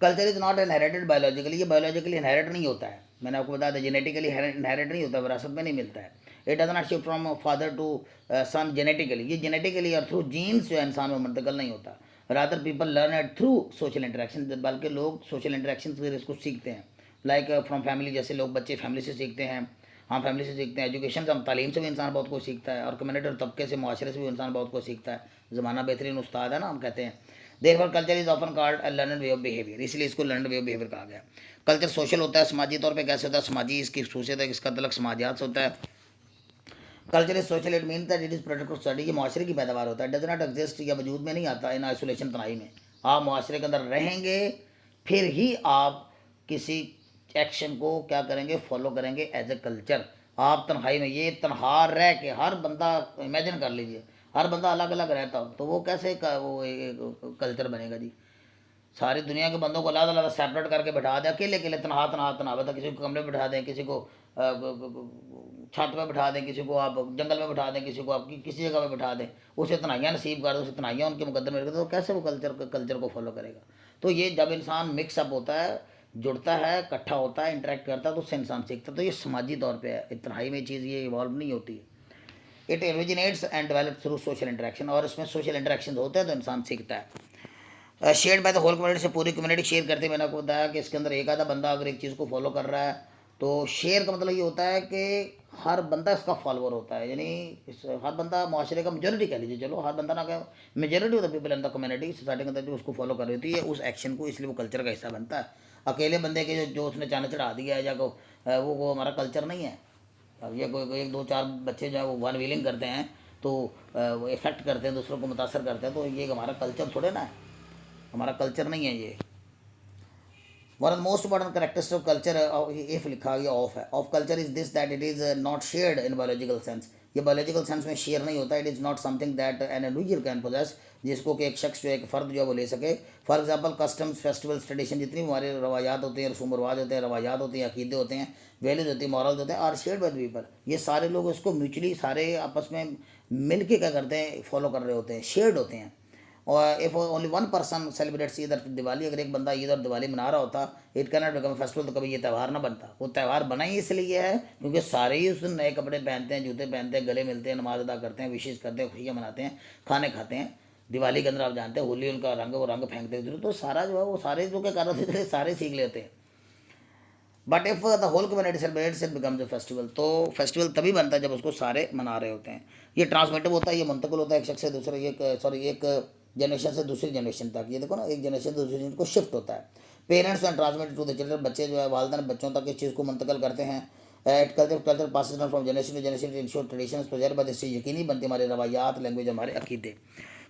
Culture is not inherited biologically, ये बायोलॉजिकली इनहेरिट नहीं होता है, मैंने आपको बता दिया जेनेटिकली इनहेरिट नहीं होता, विरासत में नहीं मिलता है। It does not shift from father to son genetically, ये जेनेटिकली और थ्रू जीन्स जो है इंसान में मुंतकिल नहीं होता। Rather people learn it through social interaction, बल्कि लोग सोशल इंटरेक्शन से इसको सीखते हैं, लाइक फ्रॉम फैमिली, जैसे लोग बच्चे फैमिली से सीखते हैं, हाँ फैमिली से सीखते हैं, एजुकेशन से, तालीम से भी इंसान बहुत कुछ सीखता है, और कम्युनिटी और तबके से, मुआशरे से भी इंसान बहुत कुछ सीखता है। ज़माना बेहतरीन उस्ताद है ना, हम कहते हैं। Therefore culture is often called a learned way of behaviour, इसलिए इसको लर्नड वे ऑफ बिहेवियर कहा गया। कल्चर सोशल होता है, समाजी तौर पे कैसे होता है, समाजी इसकी खूसियत है, इसका तलक समाजियात से होता है। Culture is social, it mean that it is product of study, ये माशरे की पैदावार होता है। डज नॉट एग्जिस्ट, या वजूद में नहीं आता इन आइसोलेशन, तनाई में। आप माशरे के अंदर रहेंगे फिर ही आप किसी एक्शन को क्या करेंगे, फॉलो करेंगे एज ए कल्चर। आप तन्हाई में, ये तनहा रह के हर बंदा, इमेजिन कर लीजिए हर बंदा अलग अलग रहता हो तो वो कैसे वो कल्चर बनेगा जी। सारी दुनिया के बंदों को अलग अलग सेपरेट करके बैठा दें, अकेले अकेले तनहा तनहा तनहा, बता किसी को कमरे में बैठा दें, किसी को छत पे बैठा दें, किसी को आप जंगल में बैठा दें, किसी को आप किसी जगह पे बैठा दें, उसे तनाइयाँ नसीब कर दो, उसे तनाइयाँ उनके मुकद्दर में रख दो, तो कैसे वो कल्चर को फॉलो करेगा। तो ये जब इंसान मिक्सअप होता है, जुड़ता है, इकट्ठा होता है, इंटरेक्ट करता है, तो उससे इंसान सीखता है। तो ये समाजी तौर पर है, तन्हाई में चीज़ ये इवॉल्व नहीं होती है। It originates and develop through social interaction, और इसमें सोशल इंटरेक्शन होते हैं तो इंसान सीखता है। Share by the whole community, से पूरी कम्युनिटी शेयर करते हैं। मैंने आपको बताया कि इसके अंदर एक आधा बंदा अगर एक चीज़ को फॉलो कर रहा है तो शेयर का मतलब ये होता है कि हर बंदा इसका फॉलोअर होता है, यानी हर बंदा माशरे का मेजोरिटी कह लीजिए, चलो हर बंदा ना कह, majority of the people in the community society के अंदर जो उसको फॉलो कर रही होती है उस एक्शन को, इसलिए वो कल्चर का हिस्सा बनता है। अकेले बंदे के जो उसने चाने चढ़ा दिया है या वो हमारा कल्चर नहीं है। अब ये कोई एक दो चार बच्चे जो है वो वन व्हीलिंग करते हैं तो वो इफेक्ट करते हैं, दूसरों को मुतासर करते हैं, तो ये हमारा कल्चर थोड़े ना है, हमारा कल्चर नहीं है ये। One of the most important characteristic of culture, if लिखा गया ऑफ है, of culture is this that it is not shared in biological sense, ये बायोलॉजिकल सेंस में शेयर नहीं होता। It is not something that an individual can possess, जिसको कि एक शख्स जो एक फ़र्द जो है वो ले सके। For example customs, festivals, tradition, जितनी हमारे रवायात होते हैं, रसूम रवाज होते हैं, रवायात होती हैं, अकीदे होते हैं, वैल्यूज होती हैं, मॉरल्स होते हैं, are shared by the people, ये सारे लोग इसको म्यूचुअली सारे आपस में मिल के क्या करते हैं, फॉलो कर रहे होते हैं, शेयर्ड होते हैं। और if only one person celebrates Eid और दिवाली, अगर एक बंदा ईद और दिवाली मना रहा होता, it can not become festival, तो कभी ये त्यौहार ना बनता। वो त्यौहार बना ही इसलिए है क्योंकि सारे ही उस दिन नए कपड़े पहनते हैं, जूते पहनते हैं, गले मिलते हैं, नमाज अदा करते हैं, विशेष करते हैं, खुशियाँ मनाते हैं, खाने खाते हैं। दिवाली के अंदर आप जानते हैं होली, उनका रंग, वो रंग फेंकते हैं, तो सारा जो है वो सारे जो क्या कर रहे थे सारे सीख लेते हैं। But if the whole community celebrates it becomes a festival, तो फेस्टिवल तभी बनता है जब उसको सारे मना रहे होते हैं। ये ट्रांसमिटिव होता है, ये मुंतकिल होता है एक शख्स से दूसरे, एक जनरेशन से दूसरी जनरेशन तक, ये देखो ना, एक जनरेशन से दूसरी जनरेशन को शिफ्ट होता है। Parents and transmitted to the children, बच्चे जो है वालिदैन बच्चों तक इस चीज़ को मुंतकिल करते हैं। At culture passes from generation to generation ensure tradition, तो जर बद इससे यकीनी बनती हमारे रवायात, लैंग्वेज, हमारे अकीदे।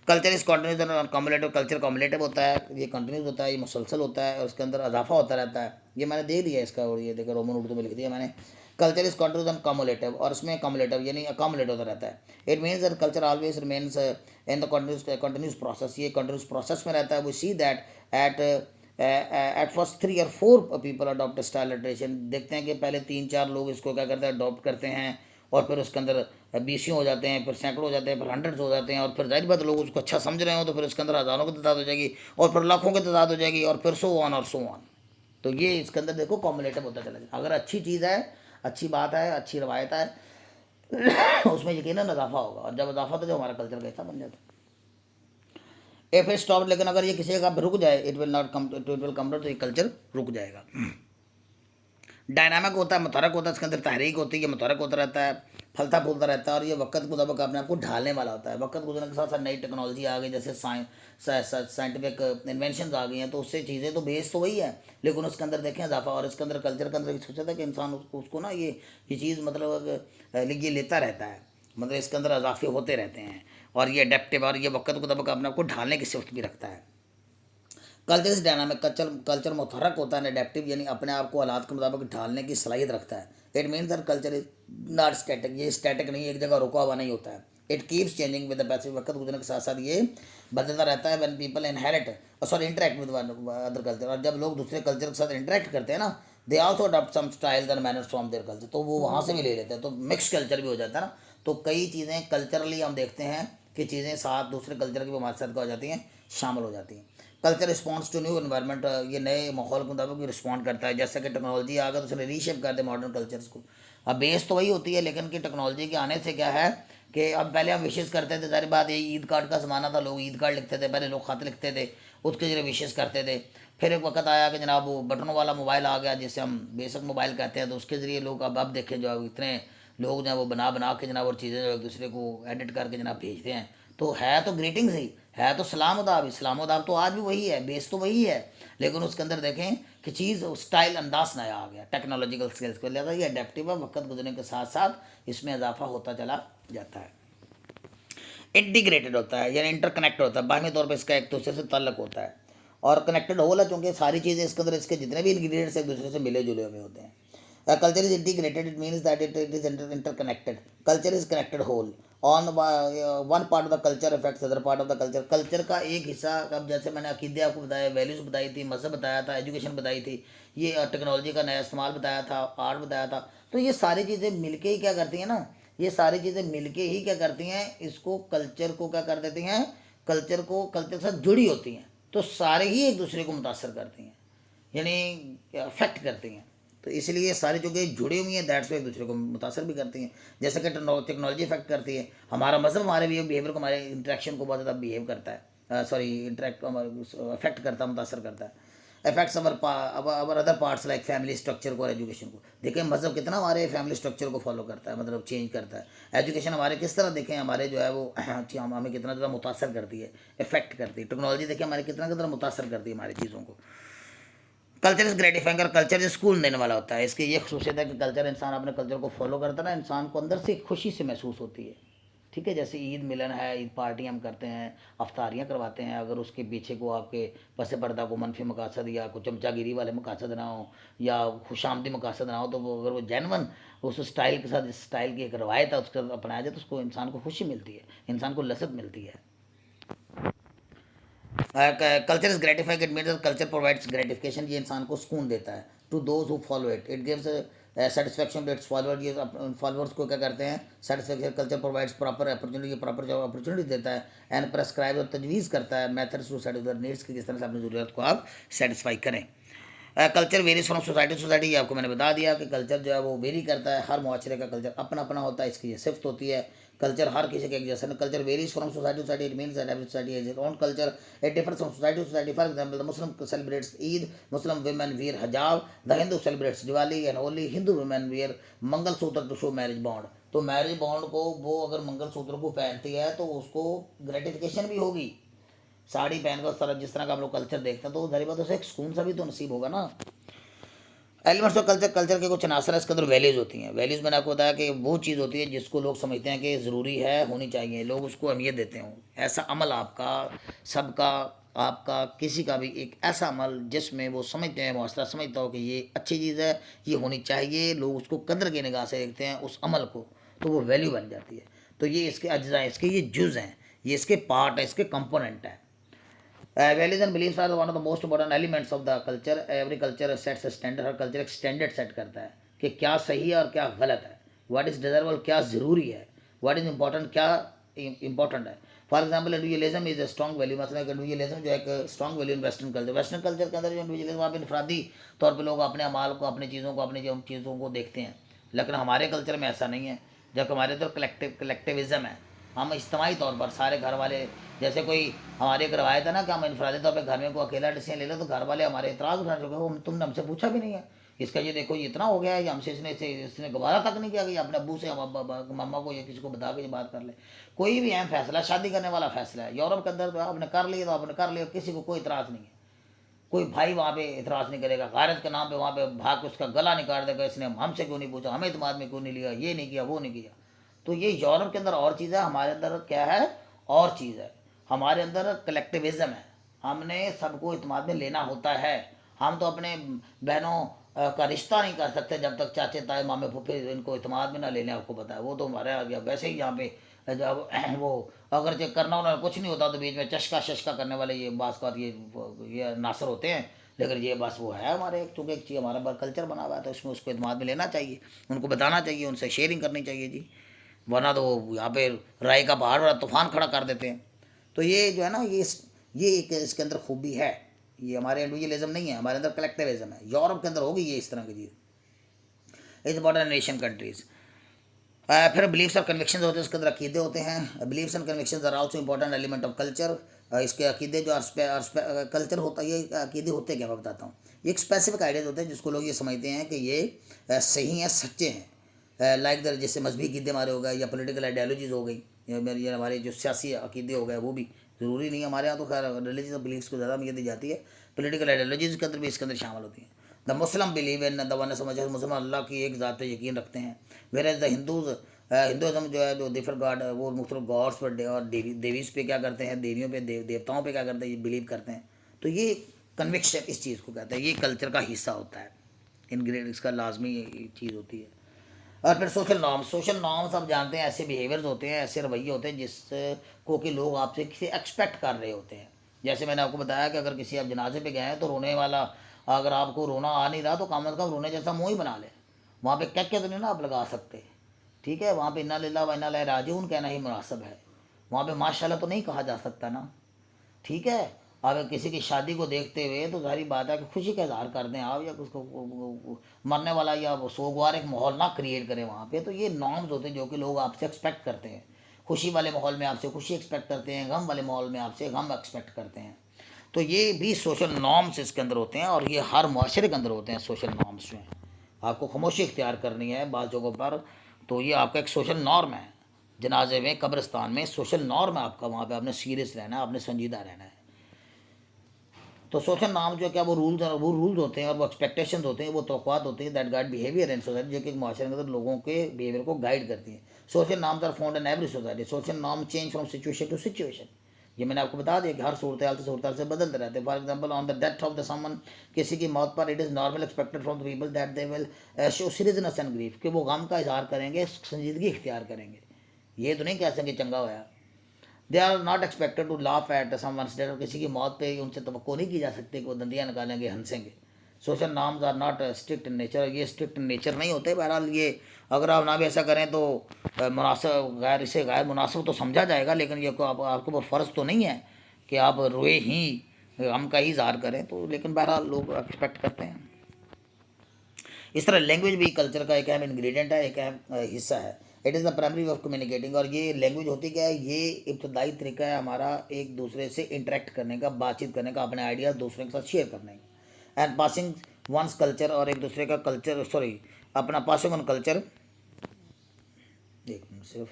कल्चर इस कॉन्टिन्यूस और कम्युलेटिव, कल्चर कम्युलेटिव होता है, ये कंटिन्यूस होता है, ये मुसलसल होता है और उसके अंदर इजाफा होता रहता है। ये मैंने दे दिया इसका, और ये देखो रोमन उर्दू में लिख दिया मैंने। Culture is continuous and cumulative, और इसमें कम्युलेटिव यानी अकॉमुलेट होता रहता है। It means that culture always remains in the continuous process, ये कंटिन्यूस प्रोसेस में रहता है। We see that at first 3 or 4 people adopt style tradition, देखते हैं कि पहले 3-4 लोग इसको क्या करते हैं, अडॉप्ट करते हैं, और फिर उसके अंदर 20 हो जाते हैं, फिर सैकड़ों हो जाते हैं, फिर हंड्रेड्स हो जाते हैं, और फिर जाहिर बात लोग उसको अच्छा समझ रहे हो तो फिर उसके अंदर हज़ारों की तादाद हो जाएगी, और फिर लाखों की तादाद हो जाएगी, और फिर सो ऑन और सो ऑन। तो ये इसके अंदर देखो कॉमुलेटिव होता चला जाए। अगर अच्छी चीज़ है, अच्छी बात है, अच्छी रवायत है उसमें यकीनन इजाफा होगा, और जब इजाफा तो जो हमारा कल्चर का हिस्सा बन जाता है। इफ इट स्टॉप, लेकिन अगर ये किसी जगह पर रुक जाए, it will not come, it will come, तो ये कल्चर रुक जाएगा। डायनामिक होता है, मुतहरक होता है, इसके अंदर तहरीक होती है, ये मुतहरक होता रहता है, फलता फूलता रहता है, और ये वक्त मुताबिक अपने आप को ढालने वाला होता है। वक्त गुजरने के साथ साथ नई टेक्नोलॉजी आ गई, जैसे साइंटिफिक इन्वेंशन आ गई हैं, तो उससे चीज़ें तो बेस तो वही है, लेकिन उसके अंदर देखें इजाफा, और इसके अंदर कल्चर के अंदर सोचा था कि इंसान उसको ना ये चीज़ मतलब ये लेता रहता है, मतलब इसके अंदर इजाफे होते रहते हैं, और ये अडेप्टिव, और ये वक्त मुताबिक अपने आप को ढालने की सिफ्त भी रखता है। कल्चर इज डायनामिक, कल्चर मुतहरक होता है, अडेप्टिव यानी अपने आप को हालात के मुताबिक ढालने की सलाहियत रखता है। It means that culture is not static, ये स्टैटिक नहीं, एक जगह रुका हुआ नहीं होता है। It keeps changing with the passage, वक्त गुजरने के साथ साथ ये बदलता रहता है। When people inherit sorry interact with other culture, और जब लोग दूसरे कल्चर के साथ इंटरेक्ट करते हैं ना, they also adopt some styles and manners from their culture, तो वो वहाँ से भी ले लेते हैं, तो मिक्स कल्चर भी हो जाता है ना। तो कई चीज़ें कल्चरली हम देखते हैं कि चीज़ें साथ दूसरे कल्चर की भी हमारे साथ क्या हो जाती हैं, शामिल हो जाती हैं। Culture response to new environment, ये नए माहौल के मुताबिक रिस्पॉन्ड करता है। जैसे कि टेक्नोलॉजी आ गया तो उसने रीशेप कर दिया मॉडर्न कल्चर्स को। अब बेस तो वही होती है, लेकिन कि टेक्नोलॉजी के आने से क्या है कि अब पहले हम विशेष करते थे, सारी बात यही ईद कार्ड का ज़माना था, लोग ईद कार्ड लिखते थे, पहले लोग खत लिखते थे, उसके जरिए विशेष करते थे। फिर एक वक्त आया कि जनाब वो बटनों वाला मोबाइल आ गया, जिसे हम बेसिक मोबाइल कहते हैं, तो उसके ज़रिए लोग अब देखें जो है इतने लोग जो है वो बना के जनाब और चीज़ें जो एक दूसरे को एडिट करके जनाब भेजते हैं। तो है तो ग्रीटिंग्स ही, है तो सलाम अदाब, इस्लाम अदाब तो आज भी वही है, बेस तो वही है, लेकिन उसके अंदर देखें कि चीज़ स्टाइल अंदाज नया आ गया टेक्नोलॉजिकल स्किल्स को लिहाजा ये अडेप्टिव है, वक्त गुजरने के साथ साथ इसमें इजाफा होता चला जाता है। इंटीग्रेटेड होता है यानी इंटरकनेक्ट होता है, बाहमी तौर पर इसका एक दूसरे से ताल्लुक होता है, और कनेक्टेड होल है क्योंकि सारी चीज़ें इसके अंदर इसके जितने भी इंग्रीडियंट्स एक दूसरे से मिले जुले हुए होते हैं। Culture is integrated, it means that it is interconnected. Culture is connected whole. On one part of the culture affects other part of the culture. Culture का एक हिस्सा, अब जैसे मैंने अकीदे आपको बताया, वैल्यूज़ बताई थी, मज़हब बताया था, एजुकेशन बताई थी, ये टेक्नोलॉजी का नया इस्तेमाल बताया था, आर्ट बताया था, तो ये सारी चीज़ें मिलके ही क्या करती हैं ना, ये सारी चीज़ें मिलके ही क्या करती हैं, इसको कल्चर को क्या कर देती हैं, कल्चर के साथ जुड़ी होती हैं, तो सारे ही एक दूसरे को मुतासर करती हैं, यानी अफेक्ट करती हैं। तो इसलिए ये सारी चीज़ें जुड़ी हुई हैं, दैट्स एक दूसरे को मुतासर भी करती हैं। जैसे कि टेक्नोलॉजी इफेक्ट करती है, हमारा मज़हब हमारे बिहेवियर को, हमारे इंटरेक्शन को बहुत ज़्यादा बिहेव करता है, सॉरी इंटरेक्ट अफेक्ट करता है, मुतासर करता है। अफेक्ट्स अवर other parts like family structure को और एजुकेशन को। देखें मज़हब कितना हमारे फैमिली स्ट्रक्चर को फॉलो करता है, मतलब चेंज करता है। एजुकेशन हमारे किस तरह देखें हमारे जो है वो हमें कितना ज़्यादा मुतासर करती है, इफेक्ट करती है। टेक्नोलॉजी देखें हमारे कितना मुतासर करती है हमारी चीज़ों को। कल्चर इज ग्रेटिफाइंग, और कल्चर इज सुकून देने वाला होता है। इसकी ये खसूसियत है कि कल्चर, इंसान अपने कल्चर को फॉलो करता है ना, इंसान को अंदर से खुशी से महसूस होती है। ठीक है, जैसे ईद मिलन है, ईद पार्टी हम करते हैं, अफ्तारियाँ करवाते हैं, अगर उसके पीछे को आपके पस पर्दा को मनफी मकासद या कुछ चमचागिरी वाले मकासद ना हो या खुशामदी मकासद ना हो, तो वो अगर वो जेनवन उस स्टाइल के साथ, जिस स्टाइल की एक रवायत है उसका अपनाया जाए, तो उसको इंसान को खुशी मिलती है, इंसान को लज़्ज़त मिलती है। Culture is gratifying, it means culture provides gratification, ये इंसान को सुकून देता है। To those who follow it, it gives satisfaction to its follower, ये फॉलोअर्स को क्या करते हैं, satisfaction. Culture provides proper opportunity, proper job opportunity देता है, एंड प्रेस्क्राइब और तजवीज़ करता है मेथड्स टू सेटिस्फाई नीड्स की, किस तरह से अपनी ज़रूरत को आप सेटिस्फाई करें। Culture varies from society society, आपको मैंने बता दिया कि कल्चर जो है वो वेरी करता है, हर मुआशरे का कल्चर अपना अपना होता है, इसकी ये सिफ्त होती है। कल्चर हर किसी के एक जैसा नहीं। Culture varies from society society, it means that every society has its own culture, it differs from society society. For example the Muslim celebrates Eid, Muslim women wear हजाब, the Hindu celebrates Diwali and Holi, Hindu women wear mangalsutra to show marriage bond. तो marriage bond को वो अगर मंगलसूत्र को पहनती है तो उसको ग्रेटिफिकेशन भी होगी, साड़ी पहन कर तरह जिस तरह का हम लोग कल्चर देखते हैं, तो धरी बात उसे एक सुकून सा भी तो नसीब होगा ना। एलिमेंट्स ऑफ कल्चर, कल्चर के कुछ अनासर है, इसके अंदर वैल्यूज़ होती हैं। वैल्यूज़ मैंने आपको बताया कि वो चीज़ होती है जिसको लोग समझते हैं कि ज़रूरी है, होनी चाहिए, लोग उसको अहमियत देते हों। ऐसा अमल आपका, सबका, आपका, किसी का भी एक ऐसा अमल जिसमें वो समझते हैं, मुआशरा समझता हो कि ये अच्छी चीज़ है, ये होनी चाहिए, लोग उसको कदर की निगाह से देखते हैं उस अमल को, तो वो वैल्यू बन जाती है। तो ये इसके अज्जा हैं, इसके ये जुज़ हैं, ये इसके पार्ट है, इसके कंपोनेंट हैं। Values and beliefs are one of the most important elements of the culture. Every culture sets standard, हर कल्चर एक स्टैंडर्ड सेट करता है कि क्या सही है और क्या गलत है, व्हाट इज़ डिज़ायरेबल, क्या ज़रूरी है, व्हाट इज़ इंपॉर्टेंट, क्या इंपॉर्टेंट है। For example individualism is a strong value, मतलब इंडिविजुअलिज्म जो है एक strong value in western culture. Western culture के अंदर जो इंडिविजुअलिज्म, वहाँ पर इनफरादी तौर पर लोग अपने अमाल को, अपनी चीज़ों को, अपनी चीज़ों को देखते हैं, लेकिन हमारे कल्चर में ऐसा नहीं है। जब हमारे इधर कलेक्टिविज़म है, हम इज्तमाही तौर पर सारे घर वाले, जैसे कोई हमारे एक रवायत है ना कि हम इनफरादी तौर पर घर में कोई अकेला डिसीजन ले लो तो घर वाले हमारे इतराज़ उठा चुके हो, तुमने हमसे पूछा भी नहीं है, इसका ये देखो ये इतना हो गया है, ये हमसे इसने गवारा तक नहीं किया कि अपने अब्बू से, मम्मा को या किसी को बता के ये बात कर ले। कोई भी अहम फैसला, शादी करने वाला फैसला है, यूरोप के अंदर आपने कर लिया तो आपने कर लिया, किसी को कोई इतराज़ नहीं है, कोई भाई वहाँ पे इतराज़ नहीं करेगा, गारत के नाम पे वहाँ पे भाग के उसका गला नहीं काट देगा, इसने हमसे क्यों नहीं पूछा, हमें इतमाद में क्यों नहीं लिया, ये नहीं किया, वो नहीं किया। तो ये यूरोप के अंदर और चीज़ है, हमारे अंदर क्या है, और चीज़ है। हमारे अंदर कलेक्टिविज़म है, हमने सबको इतमाद में लेना होता है। हम तो अपने बहनों का रिश्ता नहीं कर सकते जब तक चाचे ताए मामे फूफे इनको इतमाद में ना लेने, आपको पता है, वो तो हमारे आ गया वैसे ही यहाँ पे जब वो अगर चेक करना उन्होंने कुछ नहीं होता तो बीच में चशका शशका करने वाले ये बास का ये नासर होते हैं। लेकिन ये बस वो है हमारे चूँकि एक चीज़ हमारा कल्चर बना हुआ है तो उसमें उसको इत्मीनान में लेना चाहिए, उनको बताना चाहिए, उनसे शेयरिंग करनी चाहिए जी। वरना तो वो यहाँ पे राय का पहाड़ बड़ा तूफान खड़ा कर देते हैं। तो ये जो है ना ये एक इसके अंदर खूबी है। ये हमारे इंडिविजुअलिज्म नहीं है, हमारे अंदर कलेक्टिविज्म है। यूरोप के अंदर होगी ये इस तरह की चीज़। इस मॉडर्न नेशन कंट्रीज़ फिर बिलीफ्स और कन्विक्शंस होते हैं, उसके अंदर अकीदे होते हैं। Beliefs and convictions are also important element of culture. इसके अकीदे जो कल्चर होता है, ये अकीदे होते हैं क्या मैं बताता हूँ। ये एक स्पेसिफिक आइडियाज होते हैं जिसको लोग ये समझते हैं कि ये सही हैं, सच्चे हैं। लाइक दर जैसे मजहबी अकीदे हमारे हो गए या पॉलिटिकल आइडियोलॉजीज हो गई, ये हमारे जो सियासी अकीदे हो गए वो भी ज़रूरी नहीं है। हमारे यहाँ तो खैर रिलीजियस बिलीफ्स को ज़्यादा अहमियत दी जाती है, पॉलिटिकल आइडियोलॉजीज के अंदर भी इसके अंदर शामिल होती हैं। The Muslim believe in the one समझ मुसलमान अल्लाह की एक ज़ात पर यकीन रखते हैं। Whereas the Hindus Hinduism जो है जो डिफर गॉड वो मुख्तलिफ गॉड्स पर और देवीज पे क्या करते हैं, देवियों पे देवताओं पे क्या करते हैं, ये बिलीव करते हैं। तो ये कन्विक्शन इस चीज़ को कहते हैं, ये कल्चर का हिस्सा होता है, इनग्रेडिएंट्स का लाजमी चीज़ होती है। और फिर सोशल नॉर्म्स आप जानते हैं, ऐसे बिहेवियर्स होते हैं, ऐसे रवैये होते हैं जिसको कि लोग आपसे किसी एक्सपेक्ट कर रहे होते हैं। जैसे मैंने आपको बताया कि अगर किसी आप जनाजे पे गए हैं तो रोने वाला, अगर आपको रोना आ नहीं रहा तो कम अज़ कम रोने जैसा मुँह ही बना ले। वहाँ पे क्या तो नहीं ना आप लगा सकते, ठीक है। वहाँ पे इन्ना लिल्लाह व इन्ना इलैहि राजिऊन कहना ही मुनासिब है। वहाँ पे माशाल्लाह तो नहीं कहा जा सकता ना, ठीक है। अगर किसी की शादी को देखते हुए तो सारी बात है कि खुशी का इजहार कर दें आप, या उसको मरने वाला या सोगवार एक माहौल ना क्रिएट करें वहाँ पे। तो ये नॉर्म्स होते हैं जो कि लोग आपसे एक्सपेक्ट करते हैं। खुशी वाले माहौल में आपसे खुशी एक्सपेक्ट करते हैं, गम वाले माहौल में आपसे गम एक्सपेक्ट करते हैं। तो ये भी सोशल नॉर्म्स इसके अंदर होते हैं, और ये हर माशरे के अंदर होते हैं सोशल नॉर्म्स में। आपको खामोशी इख्तियार करनी है बाज़ जगहों पर, तो ये आपका एक सोशल नॉर्म है। जनाजे में, कब्रिस्तान में सोशल नॉर्म है आपका, वहाँ पे आपने सीरियस रहना है, आपने संजीदा रहना है। तो सोशल नॉर्म जो क्या वो रूल्स होते हैं और वो एक्सपेक्टेशंस होते हैं, वो तवक्कुआत होती है that guide behaviour in society, जो कि माशरे के अंदर लोगों के बिहेवियर को गाइड करती है। Social norms are found in every society. Social norm change from situation to situation. ये मैंने आपको बता दिया कि हर सूरत हाल से बदलते रहते हैं। For example on the death of the someone, किसी की मौत पर it is normal expected from the people that they will show seriousness and grief, कि वो गम का इजहार करेंगे, संजीदगी इख्तियार करेंगे। ये तो नहीं कह सकेंगे चंगा होया। They are not expected to laugh at someone's death. किसी की मौत पे उनसे तवक्को नहीं की जा सकती कि वो दंदियाँ निकालेंगे, हंसेंगे। Social norms are not strict in nature. ये स्ट्रिक्ट इन नेचर नहीं होते। बहरहाल ये अगर आप ना भी ऐसा करें तो मुनासिब इसे गैर मुनासिब तो समझा जाएगा, लेकिन ये आपके ऊपर फ़र्ज़ तो नहीं है कि आप रोए ही, हम का ही इज़हार करें। तो लेकिन बहरहाल लोग एक्सपेक्ट करते हैं। इस तरह लैंग्वेज भी कल्चर का एक अहम इंग्रेडिएंट है, एक अहम हिस्सा है। It is the primary way of communicating. और ये लैंग्वेज होती क्या है, ये इब्तदाई तरीका है हमारा एक दूसरे से इंटरेक्ट करने का, बातचीत करने का, अपने आइडियाज़ दूसरे के साथ शेयर करने का, एंड पासिंग वंस कल्चर, और एक दूसरे का कल्चर अपना पासिंग ऑन कल्चर। एक मिनट सिर्फ।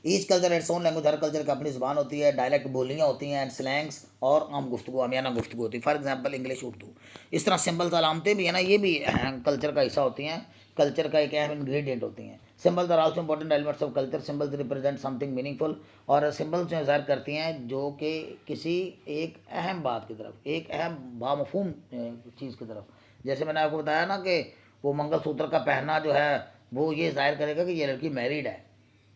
Each culture its own language. हर कल्चर की अपनी ज़बान होती है, डायलेक्ट बोलियाँ होती हैं, एंड स्लैंग्स और आम गुफ्तगू, आमियाना गुफ्तगू होती है। For example English, Urdu. इस तरह सिंबल्स अलामतें भी है ना, ये भी कल्चर का हिस्सा होती हैं, कल्चर का एक अहम इंग्रेडिएंट होती हैं। Symbols are also important elements of culture. Symbols represent something meaningful. और सिंबल्स जो ज़ाहिर करती हैं जो कि किसी एक अहम बात की तरफ, एक अहम बामफहूम चीज़ की तरफ। जैसे मैंने आपको बताया ना कि वो मंगलसूत्र का पहनना जो है वो ये ज़ाहिर करेगा कि ये लड़की मैरिड है,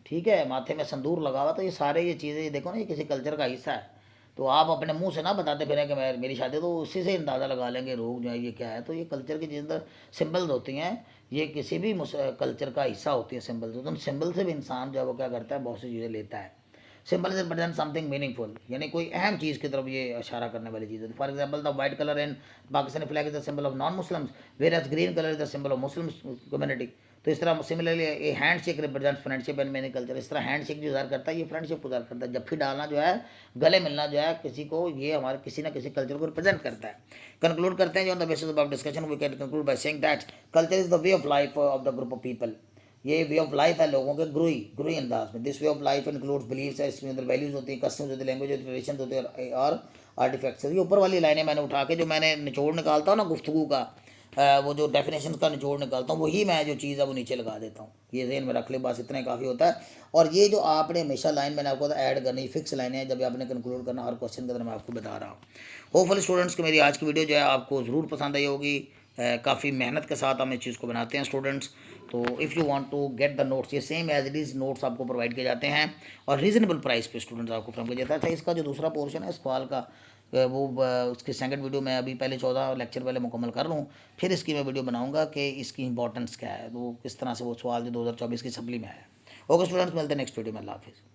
ठीक है। माथे में संदूर लगा हुआ, तो ये सारे ये चीज़ें देखो ना, ये किसी कल्चर का हिस्सा है। तो आप अपने मुंह से ना बताते फिरें कि मैं मेरी शादी, तो उसी से अंदाज़ा लगा लेंगे लोग जो है ये क्या है। तो ये कल्चर की जिस अंदर सिंबल्स होती हैं, ये किसी भी कल्चर का हिस्सा होती है सिंबल्स। तो सिंबल से भी इंसान जो है वो क्या करता है, बहुत सी चीज़ें लेता है। Symbol is represent something meaningful, यानी कोई अहम चीज़ की तरफ ये इशारा करने वाली चीज़ है। For example the white colour in Pakistani flag is the symbol of non Muslims, whereas green colour is the symbol of Muslim community. तो इस तरह सिमिलरली ये hand shake represent friendship and many culture. इस तरह hand shake जो ज़ाहिर करता है, ये फ्रेंडशिप को ज़ाहिर करता है। जफ्फी डालना जो है, गले मिलना जो है किसी को, ये हमारे किसी ना किसी कल्चर को रिप्रेजेंट करता है। कंक्लूड करते हैं, जो on the basis of discussion we can conclude by saying that culture is the way of life of the group of people. ये वे ऑफ लाइफ है लोगों के ग्रोई अंदाज में। This way of life includes believes है, इसमें अंदर वैल्यूज होती हैं, कस्टम्स होती है, लैंग्वेज होती है, ट्रेडिशन होते हैं और आर्टिफैक्ट्स। ये ऊपर वाली लाइनें मैंने उठा के जो मैंने निचोड़ निकालता हूँ ना गुफ्तगू का, वो जो डेफिनेशन का निचोड़ निकालता हूँ, वही मैं जो चीज़ है वो नीचे लगा देता हूँ। ये ज़हन में रख ले, बस इतना ही काफ़ी होता है। और ये जो आपने हमेशा लाइन मैंने आपको ऐड करनी, फिक्स लाइनें हैं, जब आपने कंक्लूड करना हर क्वेश्चन के अंदर मैं आपको बता रहा हूँ। होपफुल स्टूडेंट्स को मेरी आज की वीडियो जो है आपको ज़रूर पसंद आई होगी। काफ़ी मेहनत के साथ हम इस चीज़ को बनाते हैं स्टूडेंट्स, तो if you want to get the notes, ये same as it is notes आपको प्रोवाइड किए जाते हैं और रीजनेबल प्राइस पे स्टूडेंट्स आपको फ्रॉम किया जाता है। अच्छा, इसका जो दूसरा पोर्शन है सवाल का, उसकी सेकंड वीडियो मैं अभी पहले 14 लेक्चर पहले मुकम्मल कर लूँ, फिर इसकी मैं वीडियो बनाऊंगा कि इसकी इंपॉर्टेंस क्या है, तो किस तरह से वो सवाल जो 2024 की सप्ली में है। ओके स्टूडेंट्स, मिलते हैं नेक्स्ट वीडियो में। अल्लाह हाफिज़।